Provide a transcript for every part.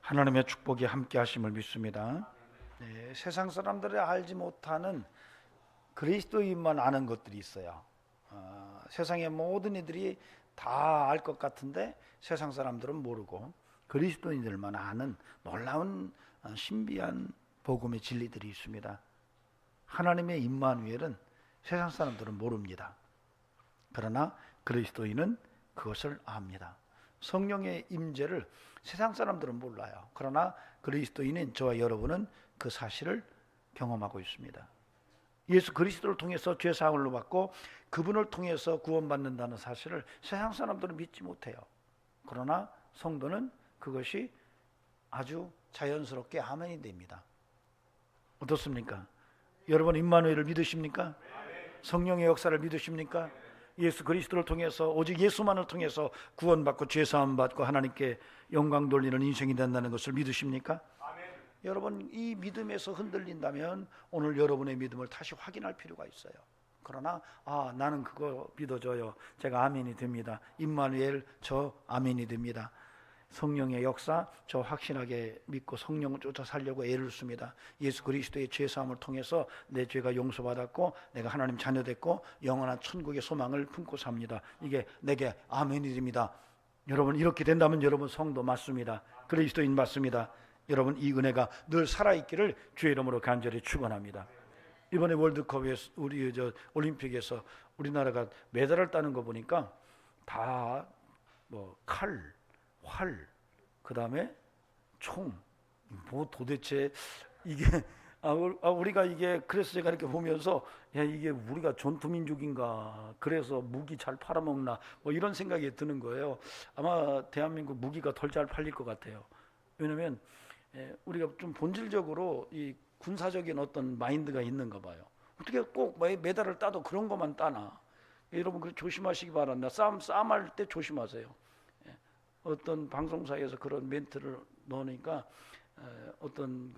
하나님의 축복이 함께 하심을 믿습니다. 네, 세상 사람들이 알지 못하는 그리스도인만 아는 것들이 있어요. 세상의 모든 이들이 다 알 것 같은데 세상 사람들은 모르고 그리스도인들만 아는 놀라운 신비한 복음의 진리들이 있습니다. 하나님의 임마누엘은 세상 사람들은 모릅니다. 그러나 그리스도인은 그것을 압니다. 성령의 임재를 세상 사람들은 몰라요. 그러나 그리스도인인 저와 여러분은 그 사실을 경험하고 있습니다. 예수 그리스도를 통해서 죄 사함을 받고 그분을 통해서 구원받는다는 사실을 세상 사람들은 믿지 못해요. 그러나 성도는 그것이 아주 자연스럽게 아멘이 됩니다. 어떻습니까? 여러분 임마누엘을 믿으십니까? 성령의 역사를 믿으십니까? 예수 그리스도를 통해서 오직 예수만을 통해서 구원받고 죄사함 받고 하나님께 영광 돌리는 인생이 된다는 것을 믿으십니까? 아멘. 여러분 이 믿음에서 흔들린다면 오늘 여러분의 믿음을 다시 확인할 필요가 있어요. 그러나 나는 그거 믿어줘요. 제가 아멘이 됩니다. 임마누엘 저 아멘이 됩니다. 성령의 역사 저 확신하게 믿고 성령을 쫓아 살려고 애를 씁니다. 예수 그리스도의 죄사함을 통해서 내 죄가 용서받았고 내가 하나님 자녀 됐고 영원한 천국의 소망을 품고 삽니다. 이게 내게 아멘이 됩니다. 여러분 이렇게 된다면 여러분 성도 맞습니다. 그리스도인 맞습니다. 여러분 이 은혜가 늘 살아있기를 주의 이름으로 간절히 축원합니다. 이번에 월드컵에서 우리 올림픽에서 우리나라가 메달을 따는 거 보니까 다 칼, 활, 그 다음에 총, 도대체 이게 우리가 이게 그래서 제가 이렇게 보면서 이게 우리가 전투민족인가, 그래서 무기 잘 팔아먹나 이런 생각이 드는 거예요. 아마 대한민국 무기가 덜 잘 팔릴 것 같아요. 왜냐하면 우리가 좀 본질적으로 이 군사적인 어떤 마인드가 있는가 봐요. 어떻게 꼭 메달을 따도 그런 것만 따나. 여러분 그 조심하시기 바랍니다. 싸움할 때 조심하세요. 어떤 방송사에서 그런 멘트를 넣으니까 어떤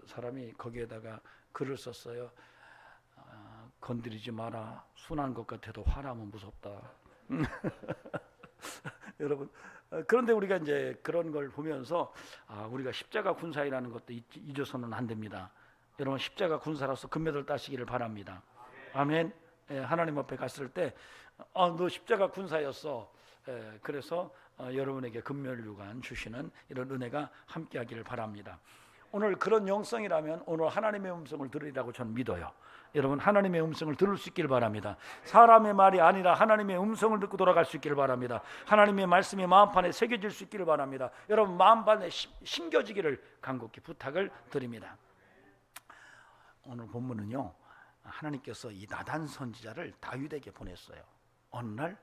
사람이 거기에다가 글을 썼어요. 건드리지 마라. 순한 것 같아도 화나면 무섭다. 여러분 그런데 우리가 이제 그런 걸 보면서 우리가 십자가 군사이라는 것도 잊어서는 안 됩니다. 여러분 십자가 군사로서 금메달 따시기를 바랍니다. 아멘. 하나님 앞에 갔을 때 너 십자가 군사였어. 그래서 여러분에게 금멸류관 주시는 이런 은혜가 함께하기를 바랍니다. 오늘 그런 영성이라면 오늘 하나님의 음성을 들으리라고 저는 믿어요. 여러분 하나님의 음성을 들을 수 있길 바랍니다. 사람의 말이 아니라 하나님의 음성을 듣고 돌아갈 수 있기를 바랍니다. 하나님의 말씀이 마음판에 새겨질 수 있기를 바랍니다. 여러분 마음판에 심겨지기를 간곡히 부탁을 드립니다. 오늘 본문은요, 하나님께서 이 나단 선지자를 다윗에게 보냈어요. 어느 날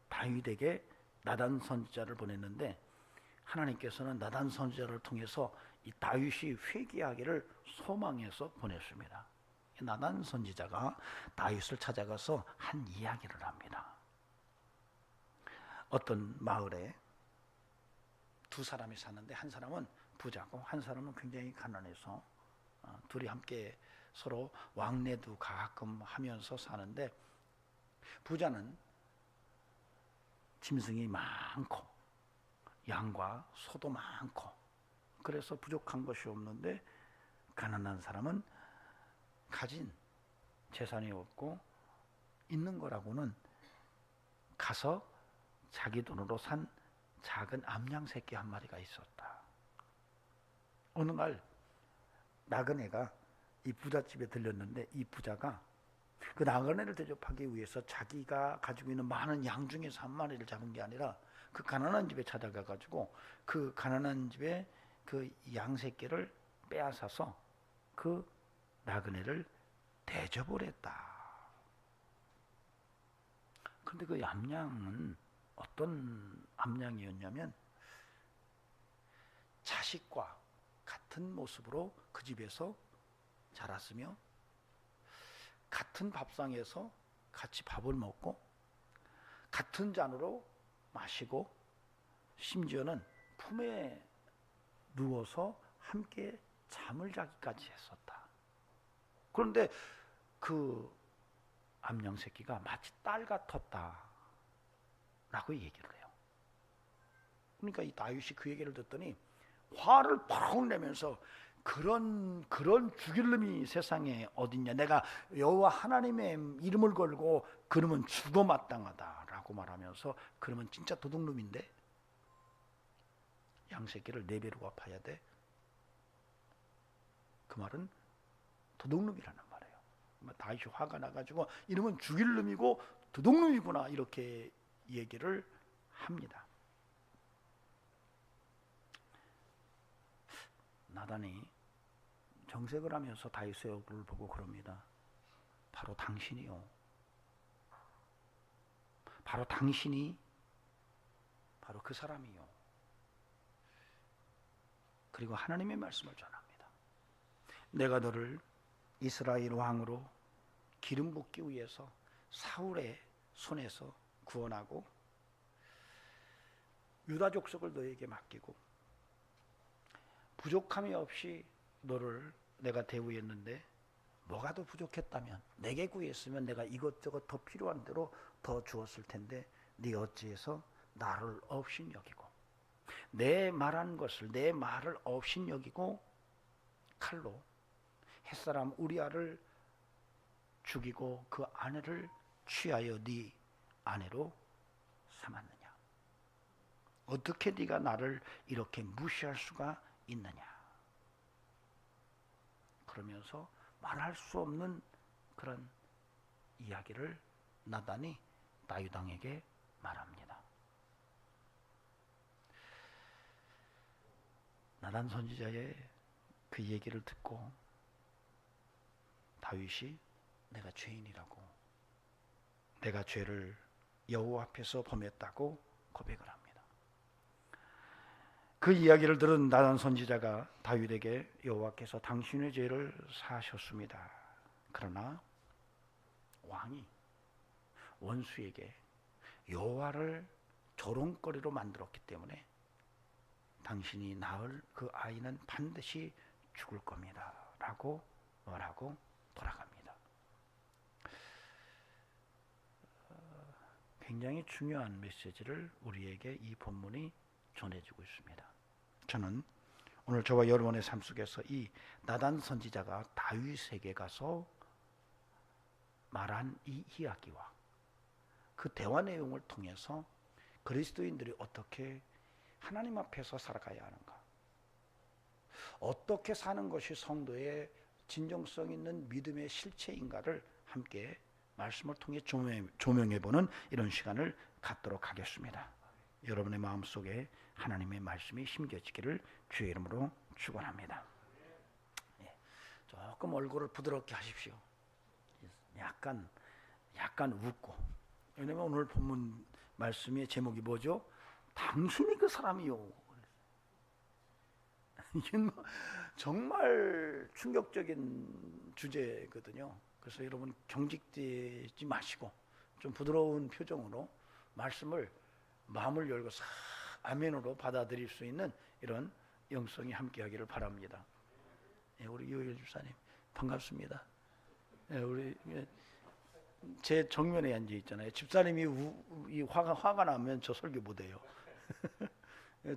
다윗에게 나단 선지자를 보냈는데 하나님께서는 나단 선지자를 통해서 이 다윗이 회개하기를 소망해서 보냈습니다. 나단 선지자가 다윗을 찾아가서 한 이야기를 합니다. 어떤 마을에 두 사람이 사는데 한 사람은 부자고 한 사람은 굉장히 가난해서 둘이 함께 서로 왕래도 가끔 하면서 사는데 부자는 짐승이 많고 양과 소도 많고 그래서 부족한 것이 없는데 가난한 사람은 가진 재산이 없고 있는 거라고는 가서 자기 돈으로 산 작은 암양 새끼 한 마리가 있었다. 어느 날 나그네가 이 부잣집에 들렸는데 이 부자가 그 나그네를 대접하기 위해서 자기가 가지고 있는 많은 양 중에서 한 마리를 잡은 게 아니라 그 가난한 집에 찾아가 가지고 그 가난한 집에 그 양 새끼를 빼앗아서 그 나그네를 대접을 했다. 그런데 그 암양은 어떤 암양이었냐면 자식과 같은 모습으로 그 집에서 자랐으며 같은 밥상에서 같이 밥을 먹고 같은 잔으로 마시고 심지어는 품에 누워서 함께 잠을 자기까지 했었다. 그런데 그 암양 새끼가 마치 딸 같았다 라고 얘기를 해요. 그러니까 이 다윗이 그 얘기를 듣더니 화를 펑 내면서 그런 죽일 놈이 세상에 어딨냐. 내가 여호와 하나님의 이름을 걸고 그러면 죽어 마땅하다라고 말하면서 그러면 진짜 도둑놈인데 양새끼를 4배로 갚아야 돼. 그 말은 도둑놈이라는 말이에요. 다윗이 화가 나가지고 이러면 죽일 놈이고 도둑놈이구나 이렇게 얘기를 합니다. 나단이 정색을 하면서 다윗의 얼굴을 보고 그럽니다. 바로 당신이요. 바로 당신이 바로 그 사람이요. 그리고 하나님의 말씀을 전합니다. 내가 너를 이스라엘 왕으로 기름 붓기 위해서 사울의 손에서 구원하고 유다 족속을 너에게 맡기고 부족함이 없이 너를 내가 대우했는데 뭐가 더 부족했다면 내게 구했으면 내가 이것저것 더 필요한 대로 더 주었을 텐데 네가 어찌해서 나를 없인 여기고 내 말한 것을 내 말을 없인 여기고 칼로 햇사람 우리아를 죽이고 그 아내를 취하여 네 아내로 삼았느냐. 어떻게 네가 나를 이렇게 무시할 수가 있느냐. 그러면서 말할 수 없는 그런 이야기를 나단이 다윗 왕에게 말합니다. 나단 선지자의 그 얘기를 듣고 다윗이 내가 죄인이라고 내가 죄를 여호와 앞에서 범했다고 고백을 합니다. 그 이야기를 들은 나단 선지자가 다윗에게 여호와께서 당신의 죄를 사하셨습니다. 그러나 왕이 원수에게 여호와를 조롱거리로 만들었기 때문에 당신이 낳을 그 아이는 반드시 죽을 겁니다 라고 말하고 돌아갑니다. 굉장히 중요한 메시지를 우리에게 이 본문이 전해주고 있습니다. 저는 오늘 저와 여러분의 삶 속에서 이 나단 선지자가 다윗에게 가서 말한 이 이야기와 그 대화 내용을 통해서 그리스도인들이 어떻게 하나님 앞에서 살아가야 하는가, 어떻게 사는 것이 성도의 진정성 있는 믿음의 실체인가를 함께 말씀을 통해 조명해보는 이런 시간을 갖도록 하겠습니다. 여러분의 마음속에 하나님의 말씀이 심겨지기를 주의 이름으로 축원합니다. 조금 얼굴을 부드럽게 하십시오. 약간 웃고. 왜냐면 오늘 본문 말씀의 제목이 뭐죠? 당신이 그 사람이요. 이게 정말 충격적인 주제거든요. 그래서 여러분 경직되지 마시고 좀 부드러운 표정으로 말씀을 마음을 열고 싹 아멘으로 받아들일 수 있는 이런 영성이 함께하기를 바랍니다. 우리 유일 집사님 반갑습니다. 우리 제 정면에 앉아 있잖아요. 집사님이 화가 나면 저 설교 못해요.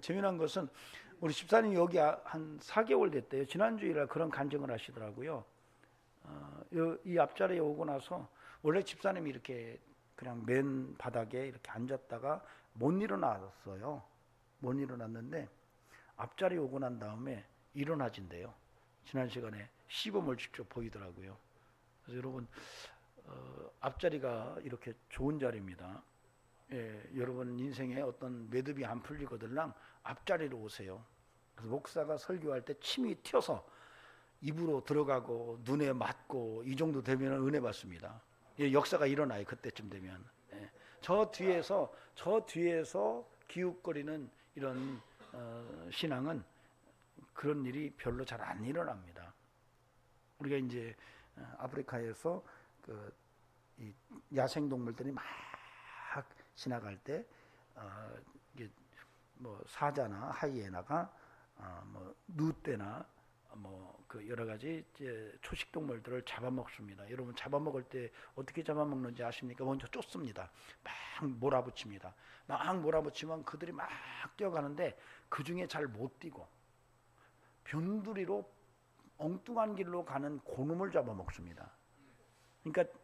재미난 것은 우리 집사님이 여기 한 4개월 됐대요. 지난주일에 그런 간증을 하시더라고요. 이 앞자리에 오고 나서 원래 집사님이 이렇게 그냥 맨 바닥에 이렇게 앉았다가 못 일어났어요. 못 일어났는데 앞자리에 오고 난 다음에 일어나진대요. 지난 시간에 시범을 직접 보이더라고요. 그래서 여러분 앞자리가 이렇게 좋은 자리입니다. 여러분 인생에 어떤 매듭이 안 풀리거들랑 앞자리로 오세요. 그래서 목사가 설교할 때 침이 튀어서 입으로 들어가고 눈에 맞고 이 정도 되면 은혜 받습니다. 역사가 일어나요. 그때쯤 되면. 저 뒤에서 기웃거리는 이런 신앙은 그런 일이 별로 잘 안 일어납니다. 우리가 이제 아프리카에서 이 야생 동물들이 막 지나갈 때 이게 뭐 사자나 하이에나가 뭐 누떼나 그 여러 가지 이제 초식 동물들을 잡아먹습니다. 여러분 잡아먹을 때 어떻게 잡아먹는지 아십니까? 먼저 쫓습니다. 막 몰아붙입니다. 막 몰아붙이면 그들이 막 뛰어가는데 그 중에 잘 못 뛰고 변두리로 엉뚱한 길로 가는 고놈을 잡아먹습니다. 그러니까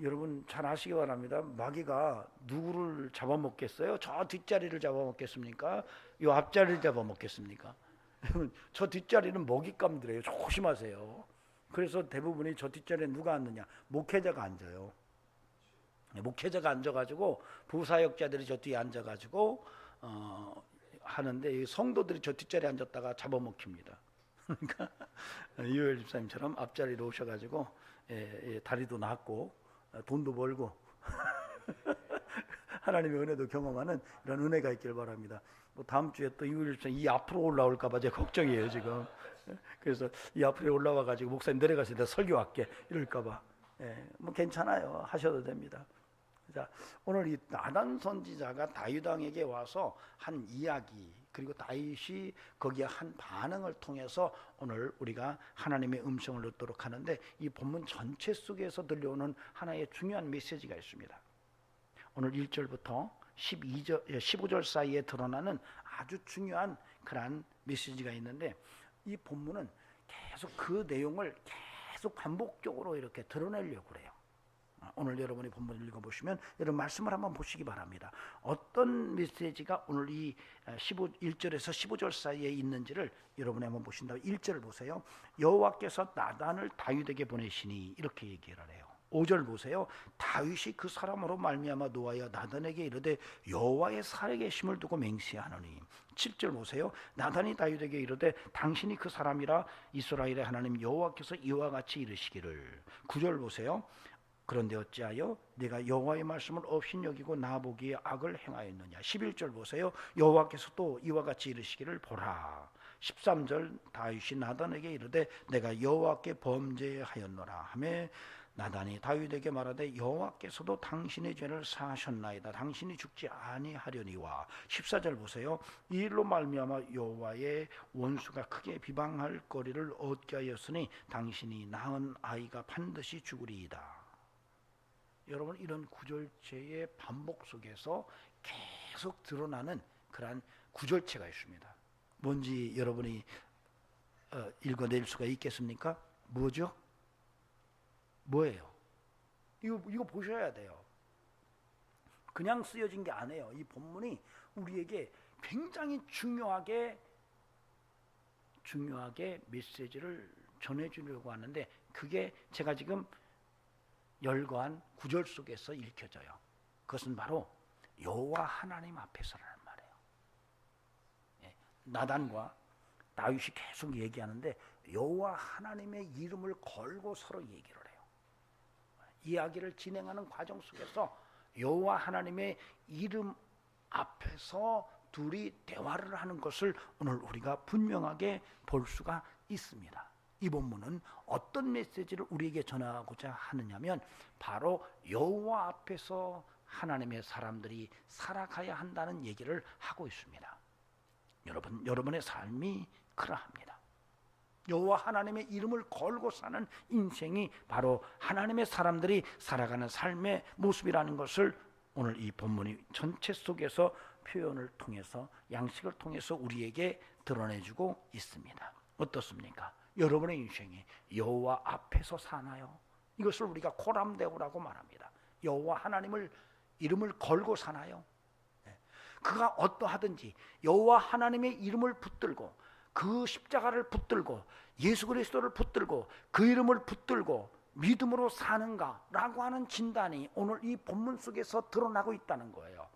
여러분 잘 아시기 바랍니다. 마귀가 누구를 잡아먹겠어요? 저 뒷자리를 잡아먹겠습니까? 요 앞자리를 잡아먹겠습니까? 저 뒷자리는 먹잇감들이에요. 조심하세요. 그래서 대부분이 저 뒷자리에 누가 앉느냐? 목회자가 앉아요. 목회자가 앉아가지고 부사역자들이 저 뒤에 앉아가지고 하는데 성도들이 저 뒷자리에 앉았다가 잡아먹힙니다. 그러니까 이효열 집사님처럼 앞자리로 오셔가지고 다리도 낮고 돈도 벌고 하나님의 은혜도 경험하는 이런 은혜가 있길 바랍니다. 뭐 다음 주에 또 이효열 집사님 이 앞으로 올라올까봐 제가 걱정이에요 지금. 그래서 이 앞으로 올라와가지고 목사님 내려가서 내가 설교할게 이럴까봐. 뭐 괜찮아요. 하셔도 됩니다. 자, 오늘 이 나단 선지자가 다윗 왕에게 와서 한 이야기, 그리고 다윗이 거기에 한 반응을 통해서 오늘 우리가 하나님의 음성을 듣도록 하는데, 이 본문 전체 속에서 들려오는 하나의 중요한 메시지가 있습니다. 오늘 1절부터 15절 사이에 드러나는 아주 중요한 그러한 메시지가 있는데, 이 본문은 계속 그 내용을 계속 반복적으로 이렇게 드러내려고 그래요. 오늘 여러분이 본문을 읽어보시면 여러분 말씀을 한번 보시기 바랍니다. 어떤 메시지가 오늘 이 1절에서 15절 사이에 있는지를 여러분이 한번 보신다면 1절을 보세요. 여호와께서 나단을 다윗에게 보내시니 이렇게 얘기를 해요. 5절 보세요. 다윗이 그 사람으로 말미암아 노하여 나단에게 이르되 여호와의 살아계심을 두고 맹세하노니. 7절 보세요. 나단이 다윗에게 이르되 당신이 그 사람이라 이스라엘의 하나님 여호와께서 이와 같이 이르시기를. 9절 보세요. 그런데 어찌하여 내가 여호와의 말씀을 업신여기고 나보기에 악을 행하였느냐. 11절 보세요. 여호와께서 또 이와 같이 이르시기를 보라. 13절 다윗이 나단에게 이르되 내가 여호와께 범죄하였노라 하매 나단이 다윗에게 말하되 여호와께서도 당신의 죄를 사하셨나이다. 당신이 죽지 아니하려니와. 14절 보세요. 이 일로 말미암아 여호와의 원수가 크게 비방할 거리를 얻게 하였으니 당신이 낳은 아이가 반드시 죽으리이다. 여러분, 이런 구절체의 반복 속에서 계속 드러나는 그러한 구절체가 있습니다. 뭔지 여러분이 읽어낼 수가 있겠습니까? 뭐죠? 뭐예요? 이거 보셔야 돼요. 그냥 쓰여진 게 아니에요. 이 본문이 우리에게 굉장히 중요하게 메시지를 전해주려고 하는데, 그게 제가 지금 열거한 구절 속에서 읽혀져요. 그것은 바로 여호와 하나님 앞에서라는 말이에요. 나단과 다윗이 계속 얘기하는데 여호와 하나님의 이름을 걸고 서로 얘기를 해요. 이야기를 진행하는 과정 속에서 여호와 하나님의 이름 앞에서 둘이 대화를 하는 것을 오늘 우리가 분명하게 볼 수가 있습니다. 이 본문은 어떤 메시지를 우리에게 전하고자 하느냐면, 바로 여호와 앞에서 하나님의 사람들이 살아가야 한다는 얘기를 하고 있습니다. 여러분의 삶이 그러합니다. 여호와 하나님의 이름을 걸고 사는 인생이 바로 하나님의 사람들이 살아가는 삶의 모습이라는 것을 오늘 이 본문이 전체 속에서 표현을 통해서, 양식을 통해서 우리에게 드러내주고 있습니다. 어떻습니까? 여러분의 인생이 여호와 앞에서 사나요? 이것을 우리가 코람데오라고 말합니다. 여호와 하나님을 이름을 걸고 사나요? 그가 어떠하든지 여호와 하나님의 이름을 붙들고, 그 십자가를 붙들고, 예수 그리스도를 붙들고, 그 이름을 붙들고 믿음으로 사는가라고 하는 진단이 오늘 이 본문 속에서 드러나고 있다는 거예요.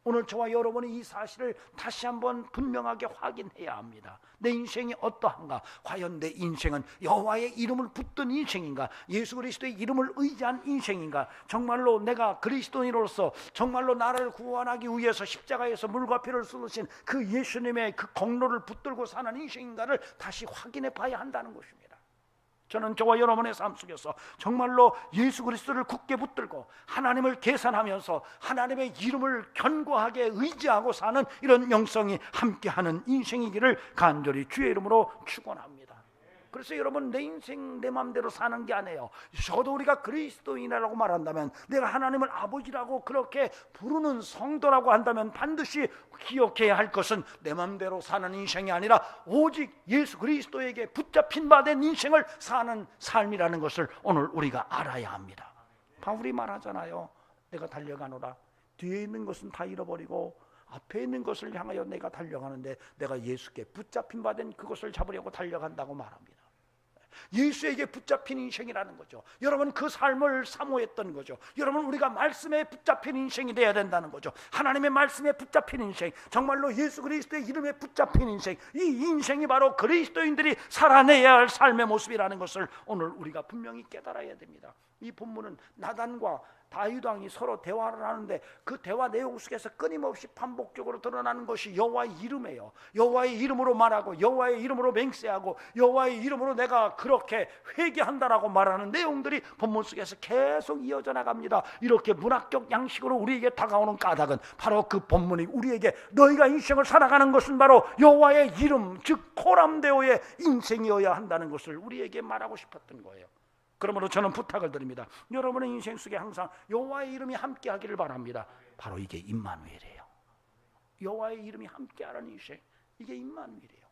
오늘 저와 여러분이 이 사실을 다시 한번 분명하게 확인해야 합니다. 내 인생이 어떠한가? 과연 내 인생은 여호와의 이름을 붙든 인생인가? 예수 그리스도의 이름을 의지한 인생인가? 정말로 내가 그리스도인으로서 정말로 나를 구원하기 위해서 십자가에서 물과 피를 쏟으신 그 예수님의 그 공로를 붙들고 사는 인생인가를 다시 확인해 봐야 한다는 것입니다. 저는 저와 여러분의 삶 속에서 정말로 예수 그리스도를 굳게 붙들고 하나님을 계산하면서 하나님의 이름을 견고하게 의지하고 사는 이런 영성이 함께하는 인생이기를 간절히 주의 이름으로 축원합니다. 그래서 여러분, 내 인생 내 마음대로 사는 게 아니에요. 저도 우리가 그리스도인이라고 말한다면, 내가 하나님을 아버지라고 그렇게 부르는 성도라고 한다면 반드시 기억해야 할 것은 내 마음대로 사는 인생이 아니라 오직 예수 그리스도에게 붙잡힌 바 된 인생을 사는 삶이라는 것을 오늘 우리가 알아야 합니다. 바울이 말하잖아요. 내가 달려가노라. 뒤에 있는 것은 다 잃어버리고 앞에 있는 것을 향하여 내가 달려가는데, 내가 예수께 붙잡힌 바 된 그것을 잡으려고 달려간다고 말합니다. 예수에게 붙잡힌 인생이라는 거죠. 여러분, 그 삶을 사모했던 거죠. 여러분, 우리가 말씀에 붙잡힌 인생이 되어야 된다는 거죠. 하나님의 말씀에 붙잡힌 인생, 정말로 예수 그리스도의 이름에 붙잡힌 인생, 이 인생이 바로 그리스도인들이 살아내야 할 삶의 모습이라는 것을 오늘 우리가 분명히 깨달아야 됩니다. 이 본문은 나단과 다윗 왕이 서로 대화를 하는데, 그 대화 내용 속에서 끊임없이 반복적으로 드러나는 것이 여호와의 이름이에요. 여호와의 이름으로 말하고, 여호와의 이름으로 맹세하고, 여호와의 이름으로 내가 그렇게 회개한다라고 말하는 내용들이 본문 속에서 계속 이어져 나갑니다. 이렇게 문학적 양식으로 우리에게 다가오는 까닭은 바로 그 본문이 우리에게 너희가 인생을 살아가는 것은 바로 여호와의 이름, 즉 코람데오의 인생이어야 한다는 것을 우리에게 말하고 싶었던 거예요. 그러므로 저는 부탁을 드립니다. 여러분의 인생 속에 항상 여호와의 이름이 함께하기를 바랍니다. 바로 이게 임마누엘이에요. 여호와의 이름이 함께하는 인생, 이게 임마누엘이에요.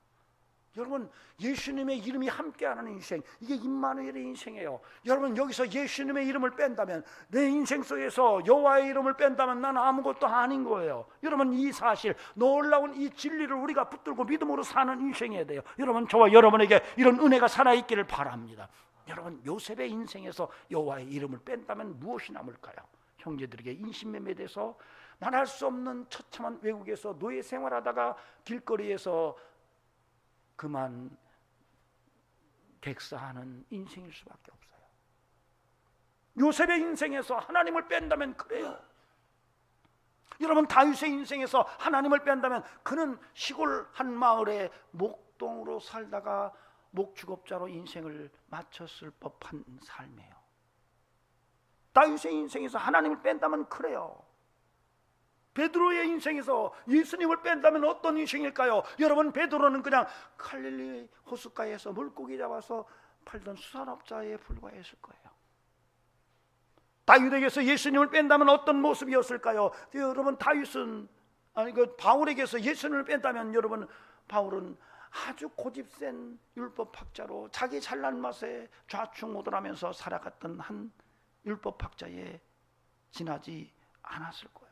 여러분, 예수님의 이름이 함께하는 인생, 이게 임마누엘의 인생이에요. 여러분, 여기서 예수님의 이름을 뺀다면, 내 인생 속에서 여호와의 이름을 뺀다면 나는 아무것도 아닌 거예요. 여러분, 이 사실, 놀라운 이 진리를 우리가 붙들고 믿음으로 사는 인생이어야 돼요. 여러분, 저와 여러분에게 이런 은혜가 살아있기를 바랍니다. 여러분, 요셉의 인생에서 여호와의 이름을 뺀다면 무엇이 남을까요? 형제들에게 인신매매돼서 말할 수 없는 처참한 외국에서 노예 생활하다가 길거리에서 그만 객사하는 인생일 수밖에 없어요. 요셉의 인생에서 하나님을 뺀다면 그래요. 여러분, 다윗의 인생에서 하나님을 뺀다면 그는 시골 한 마을에 목동으로 살다가 목축업자로 인생을 마쳤을 법한 삶이에요. 다윗의 인생에서 하나님을 뺀다면 그래요. 베드로의 인생에서 예수님을 뺀다면 어떤 인생일까요? 여러분, 베드로는 그냥 갈릴리 호숫가에서 물고기 잡아서 팔던 수산업자에 불과했을 거예요. 다윗에게서 예수님을 뺀다면 어떤 모습이었을까요? 여러분, 바울에게서 예수님을 뺀다면, 여러분, 바울은 아주 고집센 율법학자로 자기 잘난 맛에 좌충우돌하면서 살아갔던 한 율법학자에 지나지 않았을 거예요.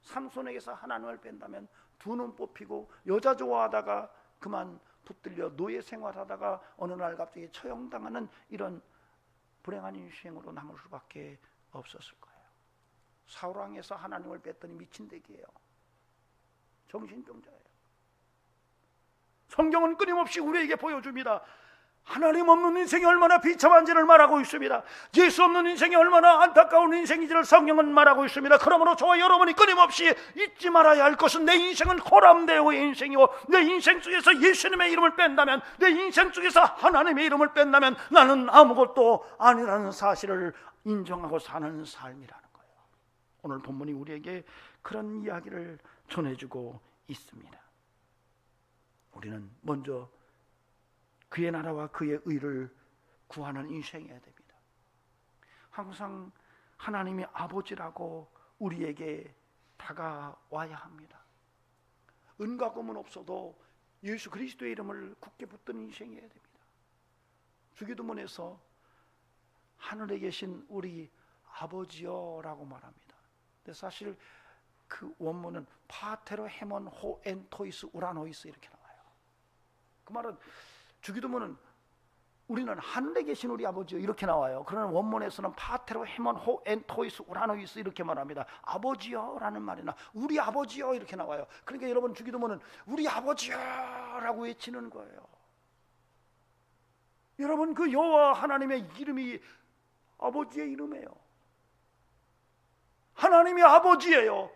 삼손에게서 하나님을 뺀다면 두 눈 뽑히고 여자 좋아하다가 그만 붙들려 노예 생활하다가 어느 날 갑자기 처형당하는 이런 불행한 인생으로 남을 수밖에 없었을 거예요. 사울왕에서 하나님을 뺐더니 미친 덱이에요. 정신병자예요. 성경은 끊임없이 우리에게 보여줍니다. 하나님 없는 인생이 얼마나 비참한지를 말하고 있습니다. 예수 없는 인생이 얼마나 안타까운 인생인지를 성경은 말하고 있습니다. 그러므로 저와 여러분이 끊임없이 잊지 말아야 할 것은, 내 인생은 코람데오의 인생이고, 내 인생 속에서 예수님의 이름을 뺀다면, 내 인생 속에서 하나님의 이름을 뺀다면 나는 아무것도 아니라는 사실을 인정하고 사는 삶이라는 거예요. 오늘 본문이 우리에게 그런 이야기를 전해주고 있습니다. 우리는 먼저 그의 나라와 그의 의를 구하는 인생이어야 됩니다. 항상 하나님이 아버지라고 우리에게 다가와야 합니다. 은과 금은 없어도 예수 그리스도의 이름을 굳게 붙든 인생이어야 됩니다. 주기도문에서 하늘에 계신 우리 아버지여라고 말합니다. 근데 사실 그 원문은 파테로 헤몬 호 엔토이스 우라노이스 이렇게 나와요. 그 말은, 주기도문은 우리는 하늘에 계신 우리 아버지요 이렇게 나와요. 그러나 원문에서는 파테로 헤몬 호 엔토이스 우라노이스 이렇게 말합니다. 아버지여라는 말이나 우리 아버지여 이렇게 나와요. 그러니까 여러분, 주기도문은 우리 아버지여라고 외치는 거예요. 여러분, 그 여호와 하나님의 이름이 아버지의 이름이에요. 하나님이 아버지예요.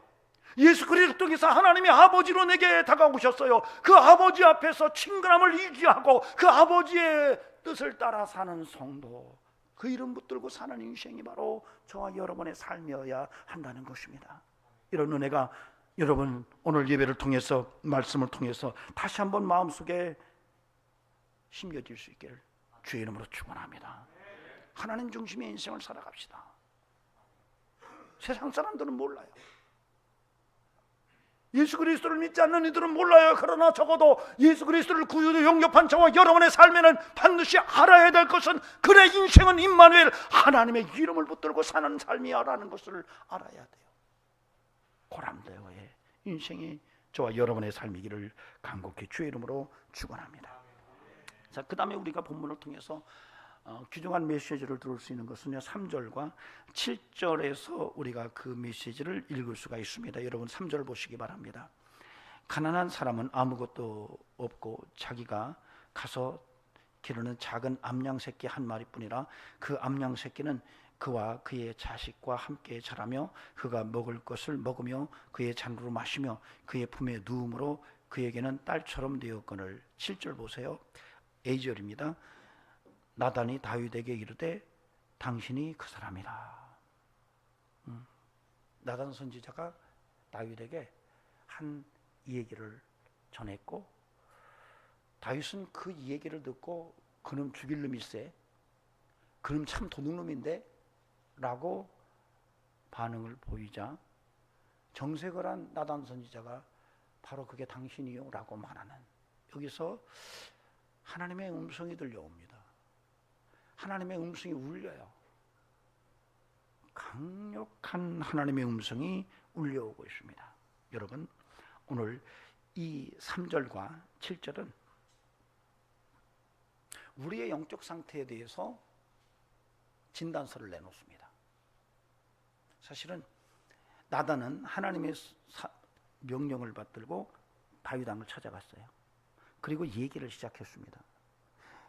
예수 그리스도께서 하나님의 아버지로 내게 다가오셨어요. 그 아버지 앞에서 친근함을 유지하고 그 아버지의 뜻을 따라 사는 성도, 그 이름 붙들고 사는 인생이 바로 저와 여러분의 삶이어야 한다는 것입니다. 이런 은혜가 여러분 오늘 예배를 통해서, 말씀을 통해서 다시 한번 마음속에 심겨질 수 있기를 주의 이름으로 축원합니다. 하나님 중심의 인생을 살아갑시다. 세상 사람들은 몰라요. 예수 그리스도를 믿지 않는 이들은 몰라요. 그러나 적어도 예수 그리스도를 구주로 영접한 저와 여러분의 삶에는 반드시 알아야 될 것은, 그래 인생은 임마누엘, 하나님의 이름을 붙들고 사는 삶이야라는 것을 알아야 돼요. 고람되어의 인생이 저와 여러분의 삶이기를 간곡히 주의 이름으로 축원합니다. 자, 그 다음에 우리가 본문을 통해서 귀중한 메시지를 들을 수 있는 것은 3절과 7절에서 우리가 그 메시지를 읽을 수가 있습니다. 여러분 3절 보시기 바랍니다. 가난한 사람은 아무것도 없고 자기가 가서 기르는 작은 암양 새끼 한 마리뿐이라 그 암양 새끼는 그와 그의 자식과 함께 자라며 그가 먹을 것을 먹으며 그의 잔으로 마시며 그의 품에 누움으로 그에게는 딸처럼 되었거늘. 7절 보세요. A절입니다. 나단이 다윗에게 이르되 당신이 그 사람이라. 나단 선지자가 다윗에게 한 얘기를 전했고, 다윗은 그 얘기를 듣고 그놈 죽일 놈일세, 그놈 참 도둑놈인데 라고 반응을 보이자 정색을 한 나단 선지자가 바로 그게 당신이요 라고 말하는, 여기서 하나님의 음성이 들려옵니다. 하나님의 음성이 울려요. 강력한 하나님의 음성이 울려오고 있습니다. 여러분, 오늘 이 3절과 7절은 우리의 영적 상태에 대해서 진단서를 내놓습니다. 사실은 나단은 하나님의 명령을 받들고 다윗 왕을 찾아갔어요. 그리고 얘기를 시작했습니다.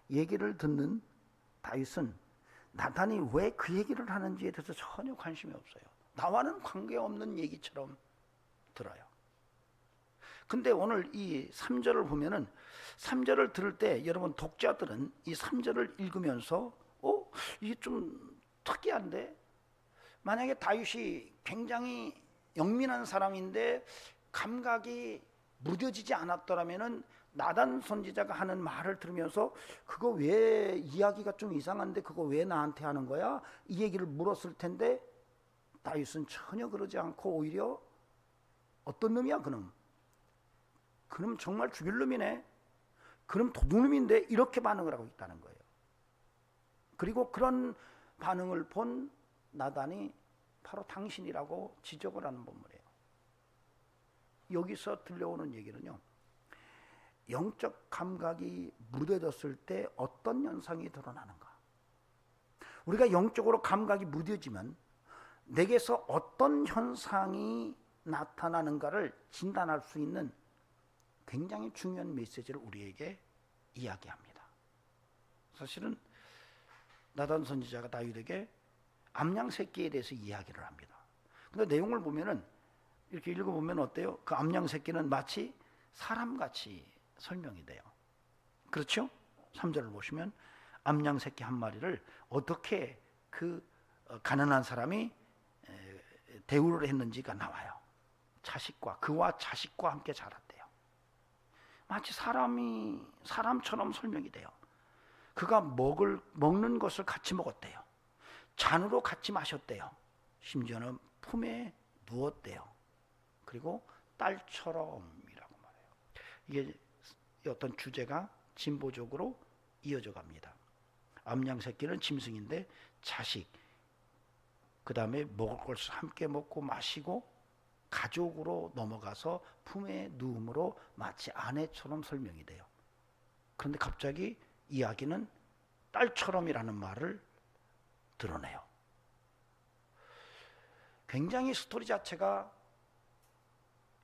얘기를 듣는 다윗은 나단이 왜 그 얘기를 하는지에 대해서 전혀 관심이 없어요. 나와는 관계없는 얘기처럼 들어요. 근데 오늘 이 3절을 보면은, 3절을 들을 때 여러분 독자들은 이 3절을 읽으면서 이게 좀 특이한데, 만약에 다윗이 굉장히 영민한 사람인데 감각이 무뎌지지 않았더라면은 나단 선지자가 하는 말을 들으면서 그거 왜 이야기가 좀 이상한데 그거 왜 나한테 하는 거야? 이 얘기를 물었을 텐데 다윗은 전혀 그러지 않고 오히려 어떤 놈이야 그놈? 그놈 정말 죽일 놈이네. 그놈 도둑놈인데 이렇게 반응을 하고 있다는 거예요. 그리고 그런 반응을 본 나단이 바로 당신이라고 지적을 하는 본문이에요. 여기서 들려오는 얘기는요, 영적 감각이 무뎌졌을 때 어떤 현상이 드러나는가? 우리가 영적으로 감각이 무뎌지면 내게서 어떤 현상이 나타나는가를 진단할 수 있는 굉장히 중요한 메시지를 우리에게 이야기합니다. 사실은 나단 선지자가 다윗에게 암양 새끼에 대해서 이야기를 합니다. 근데 내용을 보면은, 이렇게 읽어보면 어때요? 그 암양 새끼는 마치 사람같이 설명이 돼요. 그렇죠? 3절을 보시면 암양 새끼 한 마리를 어떻게 그 가난한 사람이 대우를 했는지가 나와요. 그와 자식과 함께 자랐대요. 마치 사람처럼 설명이 돼요. 그가 먹는 것을 같이 먹었대요. 잔으로 같이 마셨대요. 심지어는 품에 누웠대요. 그리고 딸처럼이라고 말해요. 이게 어떤 주제가 진보적으로 이어져 갑니다. 암양 새끼는 짐승인데 자식, 그 다음에 먹을 것을 함께 먹고 마시고 가족으로 넘어가서 품에 누움으로 마치 아내처럼 설명이 돼요. 그런데 갑자기 이야기는 딸처럼이라는 말을 드러내요. 굉장히 스토리 자체가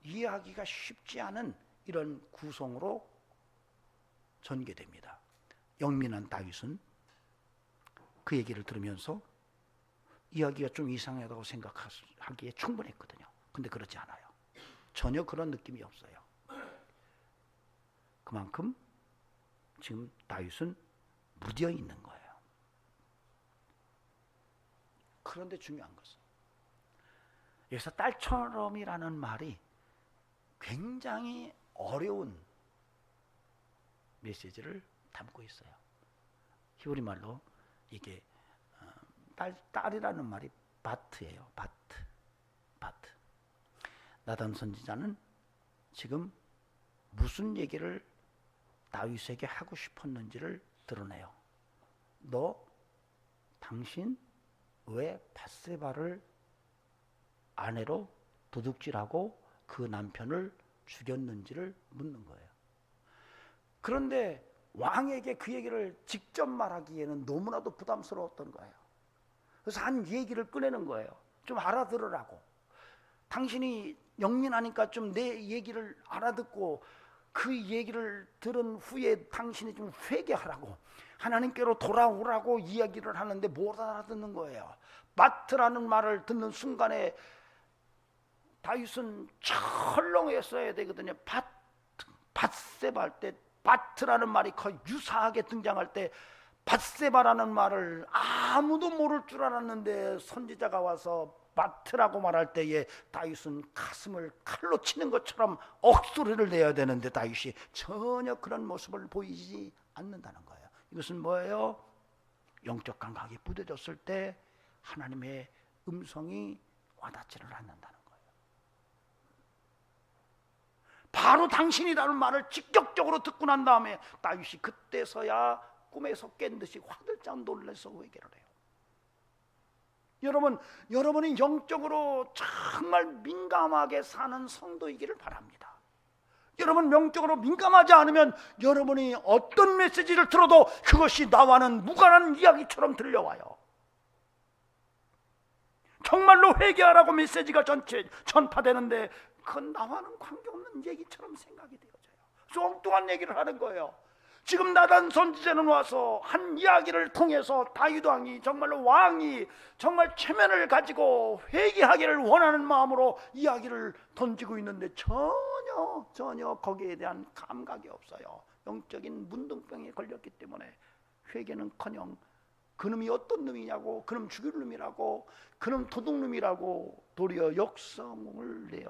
이해하기가 쉽지 않은 이런 구성으로 전개됩니다. 영민한 다윗은 그 얘기를 들으면서 이야기가 좀 이상하다고 생각하기에 충분했거든요. 근데 그렇지 않아요. 전혀 그런 느낌이 없어요. 그만큼 지금 다윗은 무뎌 있는 거예요. 그런데 중요한 것은, 여기서 딸처럼이라는 말이 굉장히 어려운 메시지를 담고 있어요. 히브리 말로 이게 딸이라는 말이 바트예요. 바트. 나단 선지자는 지금 무슨 얘기를 다윗에게 하고 싶었는지를 드러내요. 당신 왜 밧세바를 아내로 도둑질하고 그 남편을 죽였는지를 묻는 거예요. 그런데 왕에게 그 얘기를 직접 말하기에는 너무나도 부담스러웠던 거예요. 그래서 한 얘기를 꺼내는 거예요. 좀 알아들으라고. 당신이 영민하니까 좀 내 얘기를 알아듣고 그 얘기를 들은 후에 당신이 좀 회개하라고, 하나님께로 돌아오라고 이야기를 하는데 못 알아듣는 거예요. 바트라는 말을 듣는 순간에 다윗은 철렁했어야 되거든요. 밧세바 할 때 바트라는 말이 거의 유사하게 등장할 때 밧세바라는 말을 아무도 모를 줄 알았는데 선지자가 와서 바트라고 말할 때에 다윗은 가슴을 칼로 치는 것처럼 억소리를 내야 되는데 다윗이 전혀 그런 모습을 보이지 않는다는 거예요. 이것은 뭐예요? 영적 감각이 부대졌을 때 하나님의 음성이 와닿지를 않는다는 거예요. 바로 당신이라는 말을 직접적으로 듣고 난 다음에 다윗이 그때서야 꿈에서 깬 듯이 화들짝 놀라서 회개를 해요. 여러분이 영적으로 정말 민감하게 사는 성도이기를 바랍니다. 여러분 영적으로 민감하지 않으면 여러분이 어떤 메시지를 들어도 그것이 나와는 무관한 이야기처럼 들려와요. 정말로 회개하라고 메시지가 전파되는데 그건 나와는 관계없는 얘기처럼 생각이 되어져요. 엉뚱한 얘기를 하는 거예요. 지금 나단 선지자는 와서 한 이야기를 통해서 다윗 왕이 정말로 왕이 정말 체면을 가지고 회개하기를 원하는 마음으로 이야기를 던지고 있는데 전혀 거기에 대한 감각이 없어요. 영적인 문둥병에 걸렸기 때문에 회개는커녕 그놈이 어떤 놈이냐고, 그놈 죽일 놈이라고, 그놈 도둑놈이라고 도리어 역성을 내요.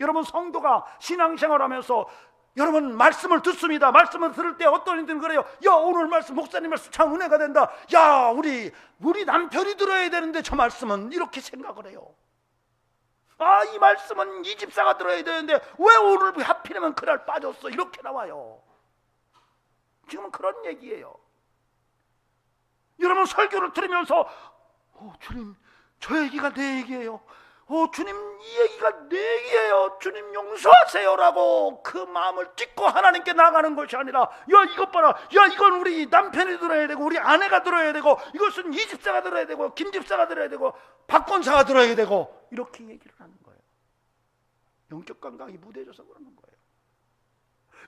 여러분 성도가 신앙생활하면서 여러분 말씀을 듣습니다. 말씀을 들을 때 어떤 이들은 그래요. 야, 오늘 말씀 목사님 말씀 참 은혜가 된다. 야, 우리 남편이 들어야 되는데 저 말씀은 이렇게 생각을 해요. 아, 이 말씀은 이 집사가 들어야 되는데 왜 오늘 하필이면 그날 빠졌어, 이렇게 나와요. 지금은 그런 얘기예요. 여러분 설교를 들으면서 주님 저 얘기가 내 얘기예요. 주님 이 얘기가 내 얘기예요. 주님 용서하세요라고 그 마음을 찢고 하나님께 나가는 것이 아니라 야, 이것 봐라. 야, 이건 우리 남편이 들어야 되고 우리 아내가 들어야 되고 이것은 이 집사가 들어야 되고 김 집사가 들어야 되고 박 권사가 들어야 되고 이렇게 얘기를 하는 거예요. 영적 감각이 무뎌져서 그러는 거예요.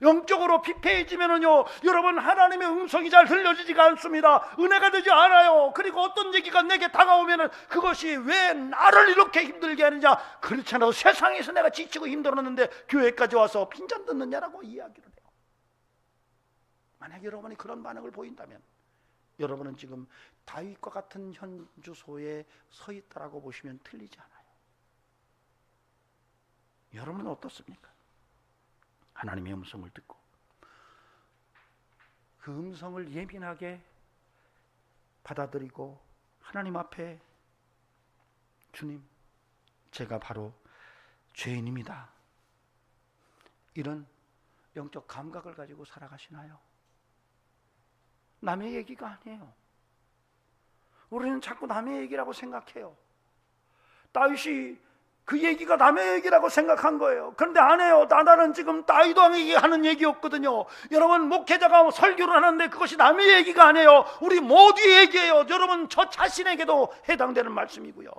영적으로 피폐해지면은요, 여러분 하나님의 음성이 잘 들려지지가 않습니다. 은혜가 되지 않아요. 그리고 어떤 얘기가 내게 다가오면은 그것이 왜 나를 이렇게 힘들게 하느냐, 그렇잖아요. 세상에서 내가 지치고 힘들었는데 교회까지 와서 빈잔 듣느냐라고 이야기를 해요. 만약 여러분이 그런 반응을 보인다면 여러분은 지금 다윗과 같은 현주소에 서 있다라고 보시면 틀리지 않아요. 여러분은 어떻습니까? 하나님의 음성을 듣고 그 음성을 예민하게 받아들이고 하나님 앞에 주님, 제가 바로 죄인입니다, 이런 영적 감각을 가지고 살아가시나요? 남의 얘기가 아니에요. 우리는 자꾸 남의 얘기라고 생각해요. 다윗이 그 얘기가 남의 얘기라고 생각한 거예요. 그런데 안 해요. 나는 지금 다윗 왕에게 하는 얘기였거든요. 여러분 목회자가 설교를 하는데 그것이 남의 얘기가 아니에요. 우리 모두의 얘기예요. 여러분 저 자신에게도 해당되는 말씀이고요.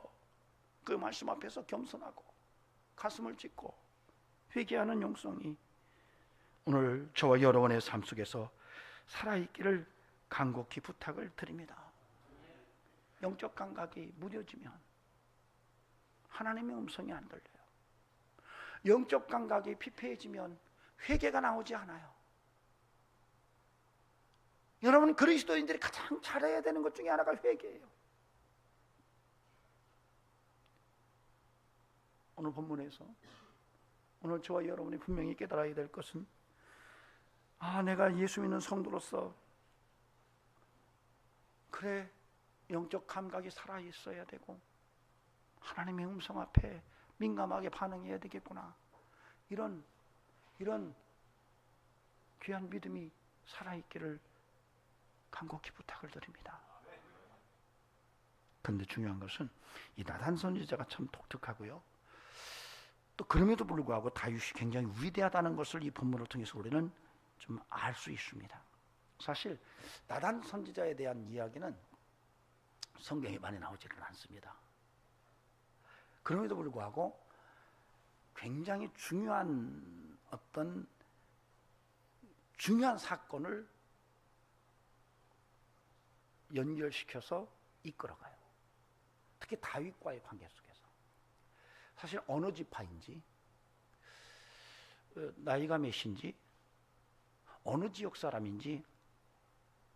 그 말씀 앞에서 겸손하고 가슴을 찢고 회개하는 영성이 오늘 저와 여러분의 삶 속에서 살아있기를 간곡히 부탁을 드립니다. 영적 감각이 무뎌지면 하나님의 음성이 안 들려요. 영적 감각이 피폐해지면 회개가 나오지 않아요. 여러분 그리스도인들이 가장 잘해야 되는 것 중에 하나가 회개예요. 오늘 본문에서 오늘 저와 여러분이 분명히 깨달아야 될 것은 내가 예수 믿는 성도로서 그래 영적 감각이 살아 있어야 되고 하나님의 음성 앞에 민감하게 반응해야 되겠구나. 이런 귀한 믿음이 살아있기를 간곡히 부탁을 드립니다. 그런데 중요한 것은 이 나단 선지자가 참 독특하고요. 또 그럼에도 불구하고 다윗이 굉장히 위대하다는 것을 이 본문을 통해서 우리는 좀 알 수 있습니다. 사실 나단 선지자에 대한 이야기는 성경에 많이 나오지는 않습니다. 그럼에도 불구하고 굉장히 중요한 어떤 중요한 사건을 연결시켜서 이끌어가요. 특히 다윗과의 관계 속에서. 사실 어느 지파인지, 나이가 몇인지, 어느 지역 사람인지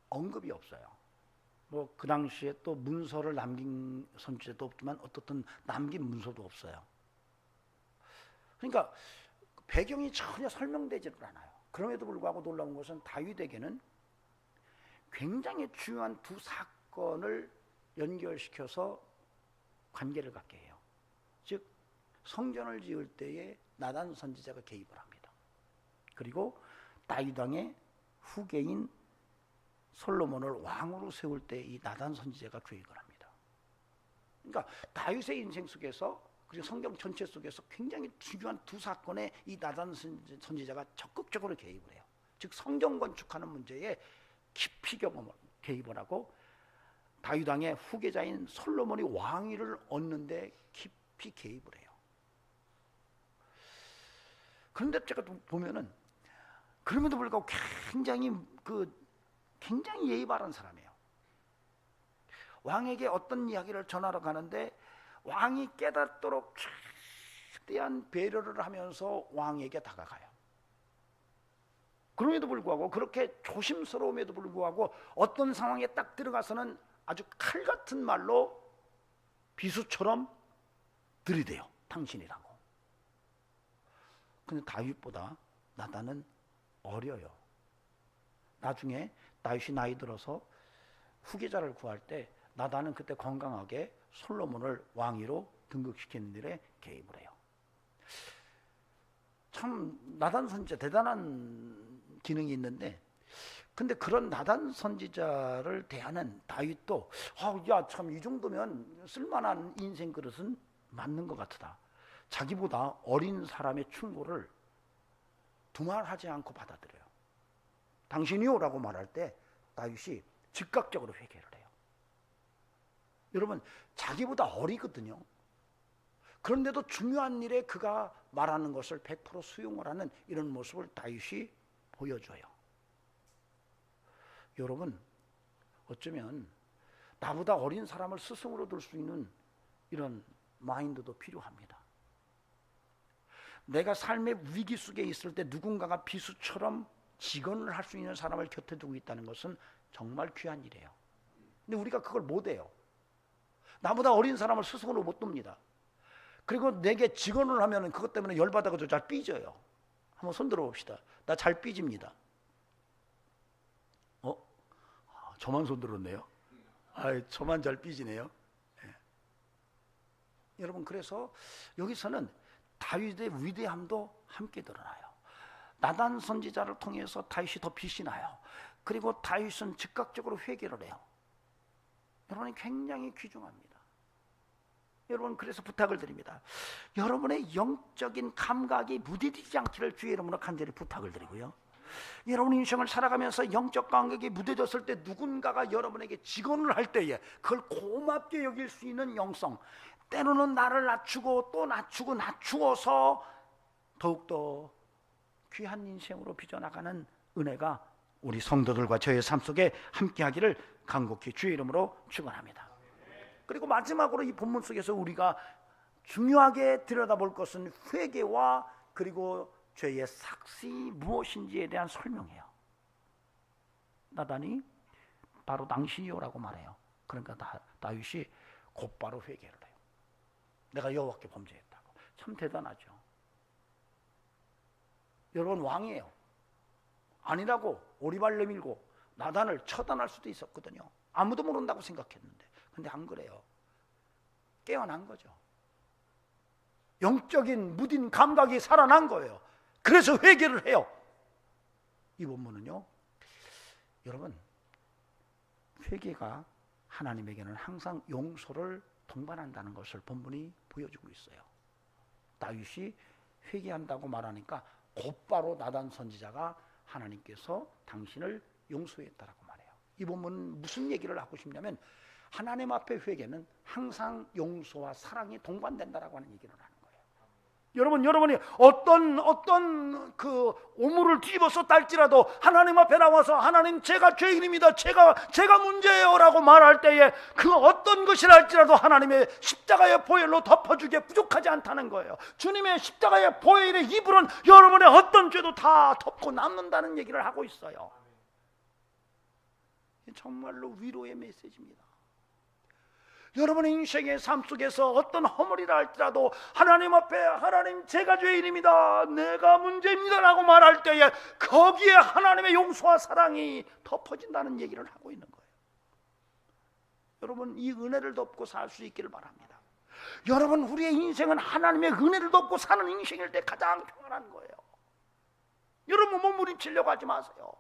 언급이 없어요. 뭐 그 당시에 또 문서를 남긴 선지자도 없지만 어떻든 남긴 문서도 없어요. 그러니까 배경이 전혀 설명되지를 않아요. 그럼에도 불구하고 놀라운 것은 다윗에게는 굉장히 중요한 두 사건을 연결시켜서 관계를 갖게 해요. 즉 성전을 지을 때에 나단 선지자가 개입을 합니다. 그리고 다윗 왕의 후계인 솔로몬을 왕으로 세울 때 이 나단 선지자가 계획을 합니다. 그러니까 다윗의 인생 속에서 그리고 성경 전체 속에서 굉장히 중요한 두 사건에 이 나단 선지자가 적극적으로 개입을 해요. 즉 성경 건축하는 문제에 깊이 개입을 하고 다윗 왕의 후계자인 솔로몬이 왕위를 얻는데 깊이 개입을 해요. 그런데 제가 보면은 그럼에도 불구하고 굉장히 예의 바른 사람이에요. 왕에게 어떤 이야기를 전하러 가는데 왕이 깨닫도록 최대한 배려를 하면서 왕에게 다가가요. 그럼에도 불구하고 그렇게 조심스러움에도 불구하고 어떤 상황에 딱 들어가서는 아주 칼 같은 말로 비수처럼 들이대요. 당신이라고. 근데 다윗보다 나단은 어려요. 나중에 다윗이 나이 들어서 후계자를 구할 때 나단은 그때 건강하게 솔로몬을 왕위로 등극시키는 일에 개입을 해요. 참 나단 선지자 대단한 기능이 있는데 근데 그런 나단 선지자를 대하는 다윗도 야 참 이 정도면 쓸만한 인생 그릇은 맞는 것 같다. 자기보다 어린 사람의 충고를 두말하지 않고 받아들여요. 당신이요 라고 말할 때 다윗이 즉각적으로 회개를 해요. 여러분 자기보다 어리거든요. 그런데도 중요한 일에 그가 말하는 것을 100% 수용을 하는 이런 모습을 다윗이 보여줘요. 여러분 어쩌면 나보다 어린 사람을 스승으로 둘 수 있는 이런 마인드도 필요합니다. 내가 삶의 위기 속에 있을 때 누군가가 비수처럼 직언을 할 수 있는 사람을 곁에 두고 있다는 것은 정말 귀한 일이에요. 근데 우리가 그걸 못해요. 나보다 어린 사람을 스승으로 못 둡니다. 그리고 내게 직언을 하면 그것 때문에 열받아가지고 잘 삐져요. 한번 손 들어봅시다. 나 잘 삐집니다. 저만 손 들었네요. 저만 잘 삐지네요. 네. 여러분 그래서 여기서는 다윗의 위대함도 함께 드러나요. 나단 선지자를 통해서 다윗이 더 빛이 나요. 그리고 다윗은 즉각적으로 회개를 해요. 여러분이 굉장히 귀중합니다. 여러분 그래서 부탁을 드립니다. 여러분의 영적인 감각이 무뎌지지 않기를 주의 이름으로 간절히 부탁을 드리고요. 여러분 인생을 살아가면서 영적 감각이 무뎌졌을 때 누군가가 여러분에게 직언을 할 때에 그걸 고맙게 여길 수 있는 영성, 때로는 나를 낮추고 또 낮추어서 더욱더 귀한 인생으로 빚어나가는 은혜가 우리 성도들과 저의 삶 속에 함께하기를 간곡히 주의 이름으로 축원합니다. 그리고 마지막으로 이 본문 속에서 우리가 중요하게 들여다볼 것은 회개와 그리고 죄의 삭시 무엇인지에 대한 설명이에요. 나단이 바로 당신이요라고 말해요. 그러니까 다윗이 곧바로 회개를 해요. 내가 여호와께 범죄했다고. 참 대단하죠. 여러분 왕이에요. 아니라고 오리발 내밀고 나단을 처단할 수도 있었거든요. 아무도 모른다고 생각했는데, 근데 안 그래요. 깨어난 거죠. 영적인 무딘 감각이 살아난 거예요. 그래서 회개를 해요. 이 본문은요, 여러분, 회개가 하나님에게는 항상 용서를 동반한다는 것을 본문이 보여주고 있어요. 다윗이 회개한다고 말하니까 곧바로 나단 선지자가 하나님께서 당신을 용서했다라고 말해요. 이 본문은 무슨 얘기를 하고 싶냐면, 하나님 앞에 회개는 항상 용서와 사랑이 동반된다라고 하는 얘기를 하는 거예요. 여러분이 어떤 그 오물을 뒤집어서 할지라도 하나님 앞에 나와서 하나님, 제가 죄인입니다, 제가 문제예요라고 말할 때에 그 어떤 것이라 할지라도 하나님의 십자가의 보혈로 덮어주기에 부족하지 않다는 거예요. 주님의 십자가의 보혈의 이불은 여러분의 어떤 죄도 다 덮고 남는다는 얘기를 하고 있어요. 정말로 위로의 메시지입니다. 여러분의 인생의 삶 속에서 어떤 허물이라 할지라도 하나님 앞에, 하나님, 제가 죄인입니다, 내가 문제입니다 라고 말할 때에 거기에 하나님의 용서와 사랑이 덮어진다는 얘기를 하고 있는 거예요. 여러분, 이 은혜를 덮고 살 수 있기를 바랍니다. 여러분, 우리의 인생은 하나님의 은혜를 덮고 사는 인생일 때 가장 평안한 거예요. 여러분, 몸부림치려고 하지 마세요.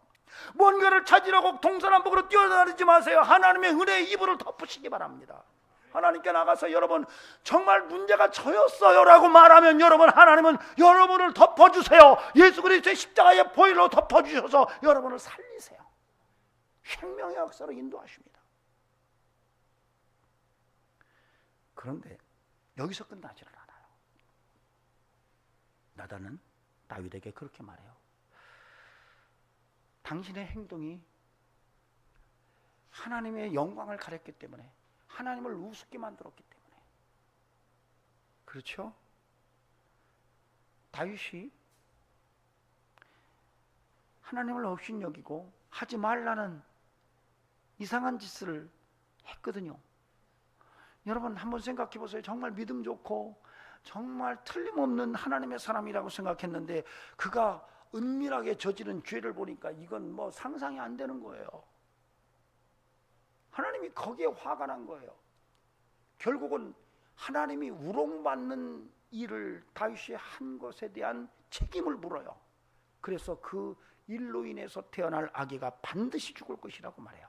뭔가를 찾으려고 동서남북으로 뛰어다니지 마세요. 하나님의 은혜의 이불을 덮으시기 바랍니다. 하나님께 나가서 여러분 정말 문제가 저였어요 라고 말하면 여러분, 하나님은 여러분을 덮어주세요. 예수 그리스도의 십자가의 보혈로 덮어주셔서 여러분을 살리세요. 생명의 역사로 인도하십니다. 그런데 여기서 끝나지는 않아요. 나단은 다윗에게 그렇게 말해요. 당신의 행동이 하나님의 영광을 가렸기 때문에, 하나님을 우습게 만들었기 때문에. 그렇죠? 다윗이 하나님을 업신여기고 하지 말라는 이상한 짓을 했거든요. 여러분, 한번 생각해 보세요. 정말 믿음 좋고 정말 틀림없는 하나님의 사람이라고 생각했는데 그가 은밀하게 저지른 죄를 보니까 이건 뭐 상상이 안 되는 거예요. 하나님이 거기에 화가 난 거예요. 결국은 하나님이 우롱받는 일을 다윗이 한 것에 대한 책임을 물어요. 그래서 그 일로 인해서 태어날 아기가 반드시 죽을 것이라고 말해요.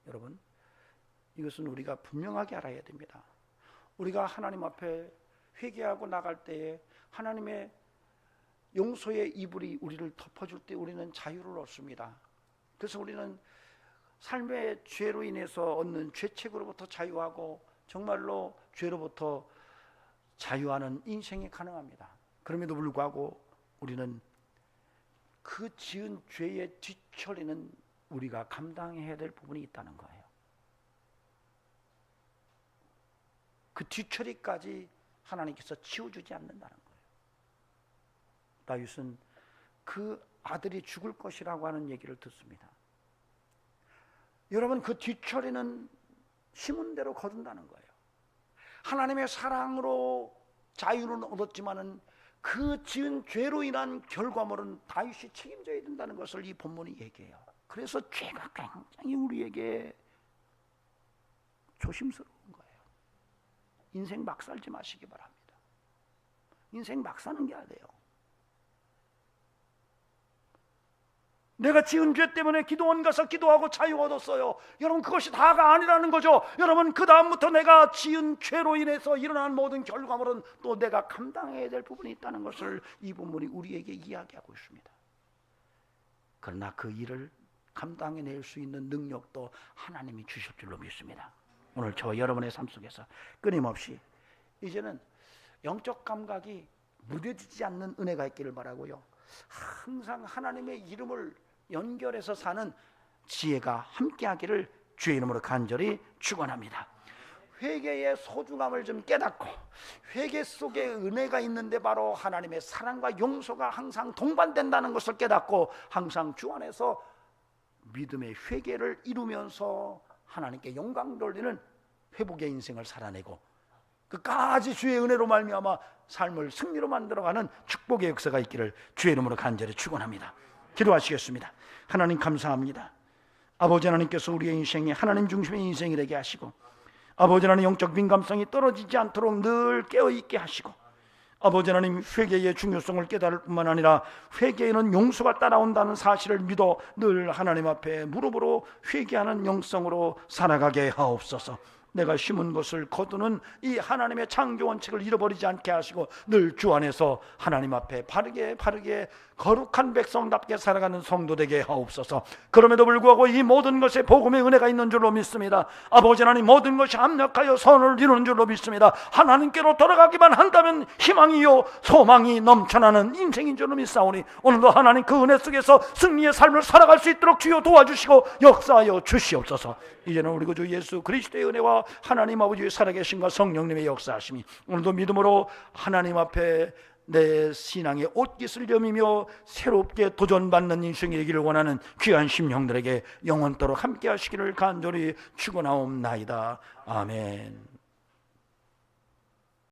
여러분, 이것은 우리가 분명하게 알아야 됩니다. 우리가 하나님 앞에 회개하고 나갈 때에 하나님의 용서의 이불이 우리를 덮어줄 때 우리는 자유를 얻습니다. 그래서 우리는 삶의 죄로 인해서 얻는 죄책으로부터 자유하고 정말로 죄로부터 자유하는 인생이 가능합니다. 그럼에도 불구하고 우리는 그 지은 죄의 뒤처리는 우리가 감당해야 될 부분이 있다는 거예요. 그 뒤처리까지 하나님께서 치워주지 않는다는 거예요. 다윗은 그 아들이 죽을 것이라고 하는 얘기를 듣습니다. 여러분, 그 뒤처리는 심은 대로 거둔다는 거예요. 하나님의 사랑으로 자유는 얻었지만은 그 지은 죄로 인한 결과물은 다윗이 책임져야 된다는 것을 이 본문이 얘기해요. 그래서 죄가 굉장히 우리에게 조심스러운 거예요. 인생 막 살지 마시기 바랍니다. 인생 막 사는 게 아니에요. 내가 지은 죄 때문에 기도원 가서 기도하고 자유 얻었어요. 여러분, 그것이 다가 아니라는 거죠. 여러분, 그 다음부터 내가 지은 죄로 인해서 일어난 모든 결과물은 또 내가 감당해야 될 부분이 있다는 것을 이 본문이 우리에게 이야기하고 있습니다. 그러나 그 일을 감당해낼 수 있는 능력도 하나님이 주실 줄로 믿습니다. 오늘 저와 여러분의 삶 속에서 끊임없이 이제는 영적 감각이 무뎌지지 않는 은혜가 있기를 바라고요. 항상 하나님의 이름을 연결해서 사는 지혜가 함께하기를 주의 이름으로 간절히 축원합니다. 회개의 소중함을 좀 깨닫고 회개 속에 은혜가 있는데 바로 하나님의 사랑과 용서가 항상 동반된다는 것을 깨닫고 항상 주 안에서 믿음의 회개를 이루면서 하나님께 영광 돌리는 회복의 인생을 살아내고 끝까지 주의 은혜로 말미암아 삶을 승리로 만들어가는 축복의 역사가 있기를 주의 이름으로 간절히 축원합니다. 기도하시겠습니다. 하나님 감사합니다. 아버지 하나님께서 우리의 인생이 하나님 중심의 인생이 되게 하시고, 아버지 하나님 영적 민감성이 떨어지지 않도록 늘 깨어있게 하시고, 아버지 하나님 회개의 중요성을 깨달을 뿐만 아니라 회개에는 용서가 따라온다는 사실을 믿어 늘 하나님 앞에 무릎으로 회개하는 영성으로 살아가게 하옵소서. 내가 심은 것을 거두는 이 하나님의 창조 원칙을 잃어버리지 않게 하시고 늘 주 안에서 하나님 앞에 바르게 거룩한 백성답게 살아가는 성도 되게 하옵소서. 그럼에도 불구하고 이 모든 것에 복음의 은혜가 있는 줄로 믿습니다. 아버지 하나님, 모든 것이 합력하여 선을 이루는 줄로 믿습니다. 하나님께로 돌아가기만 한다면 희망이요 소망이 넘쳐나는 인생인 줄로 믿사오니 오늘도 하나님 그 은혜 속에서 승리의 삶을 살아갈 수 있도록 주여 도와주시고 역사하여 주시옵소서. 이제는 우리 구주 예수 그리스도의 은혜와 하나님 아버지의 살아계심과 성령님의 역사하심이 오늘도 믿음으로 하나님 앞에 내 신앙의 옷깃을 여미며 새롭게 도전받는 인생이 되기를 원하는 귀한 심령들에게 영원토록 함께 하시기를 간절히 축원하옵나이다. 아멘.